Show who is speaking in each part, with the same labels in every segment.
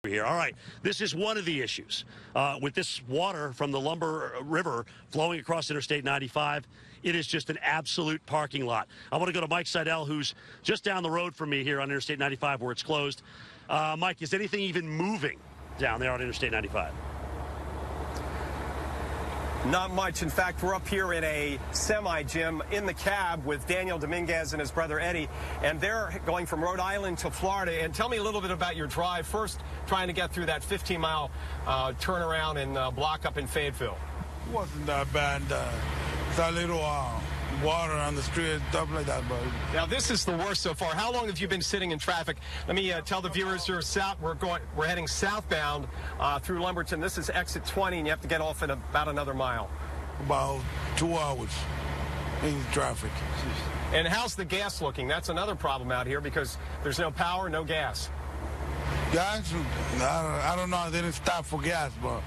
Speaker 1: over here. All right, this is one of the issues. With this water from the Lumber River flowing across Interstate 95, it is just an absolute parking lot. I want to go to Mike Seidel, who's just down the road from me here on Interstate 95 where it's closed. Mike, is anything even moving down there on Interstate 95?
Speaker 2: Not much. In fact, we're up here in a semi-gym in the cab with Daniel Dominguez and his brother Eddie, and they're going from Rhode Island to Florida. And tell me a little bit about your drive. First, trying to get through that 15-mile turnaround and block up in Fayetteville.
Speaker 3: It wasn't that bad. It's a little water on the street, stuff like that, but
Speaker 2: now this is the worst so far. How long have you been sitting in traffic? Let me tell the viewers you're south. We're heading southbound through Lumberton. This is exit 20, and you have to get off in about another mile.
Speaker 3: about 2 hours in traffic.
Speaker 2: And how's the gas looking? That's another problem out here because there's no power, no gas.
Speaker 3: Gas? I don't know. I didn't stop for gas, but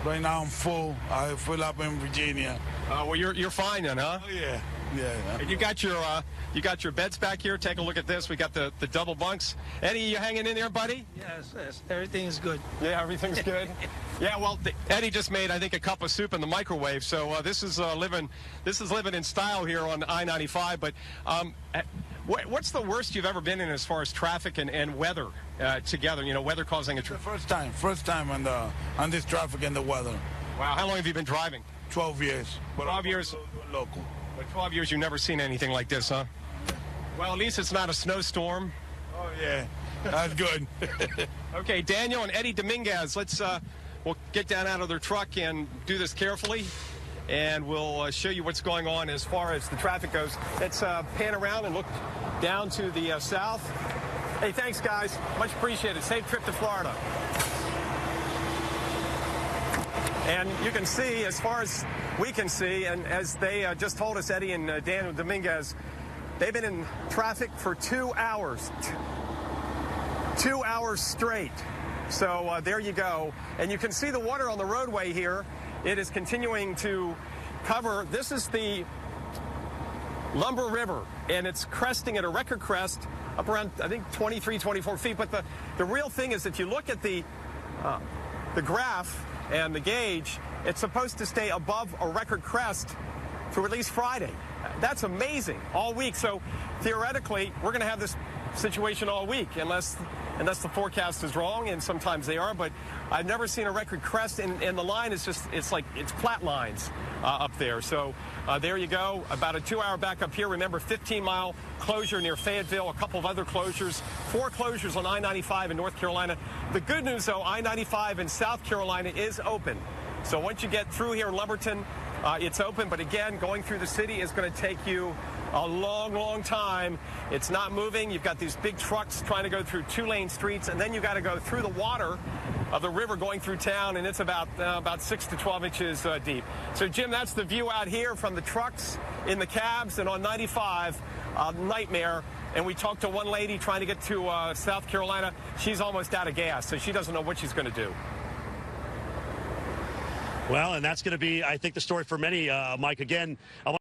Speaker 3: right now I'm full. I fill up in Virginia.
Speaker 2: Well, you're fine then, huh?
Speaker 3: Oh, yeah. Yeah.
Speaker 2: And you got your beds back here. Take a look at this. We got the double bunks. Eddie, you hanging in there, buddy?
Speaker 4: Yes, everything is good.
Speaker 2: Yeah, everything's good. Yeah, well, Eddie just made, I think, a cup of soup in the microwave. So this is living in style here on I-95. But what's the worst you've ever been in as far as traffic and weather together? You know, weather causing a traffic.
Speaker 3: First time on this traffic and the weather.
Speaker 2: Wow, how long have you been driving?
Speaker 3: 12 years.
Speaker 2: 12 years.
Speaker 3: Local.
Speaker 2: But 12 years, you've never seen anything like this, huh? Well, at least it's not a snowstorm.
Speaker 3: Oh, yeah. That's good.
Speaker 2: Okay, Daniel and Eddie Dominguez, we'll get down out of their truck and do this carefully, and we'll show you what's going on as far as the traffic goes. Let's pan around and look down to the south. Hey, thanks, guys. Much appreciated. Safe trip to Florida. And you can see, as far as we can see, and as they just told us, Eddie and Daniel Dominguez, they've been in traffic for 2 hours. 2 hours straight. So there you go. And you can see the water on the roadway here. It is continuing to cover. This is the Lumber River, and it's cresting at a record crest up around, I think, 23, 24 feet. But the real thing is, if you look at the graph and the gauge, it's supposed to stay above a record crest through at least Friday. That's amazing, all week. So theoretically, we're going to have this situation all week, unless the forecast is wrong, and sometimes they are. But I've never seen a record crest, and the line is just, it's flat lines up there. So there you go, about a 2-hour backup here. Remember, 15-mile closure near Fayetteville, a couple of other closures, 4 closures on I-95 in North Carolina. The good news, though, I-95 in South Carolina is open. So once you get through here in Lumberton, it's open. But again, going through the city is going to take you a long, long time. It's not moving. You've got these big trucks trying to go through 2-lane streets, and then you got to go through the water of the river going through town, and it's about 6 to 12 inches deep. So, Jim, that's the view out here from the trucks in the cabs and on 95. Nightmare. And we talked to one lady trying to get to South Carolina. She's almost out of gas, so she doesn't know what she's going to do.
Speaker 1: Well, and that's going to be, I think, the story for many, Mike. Again, I want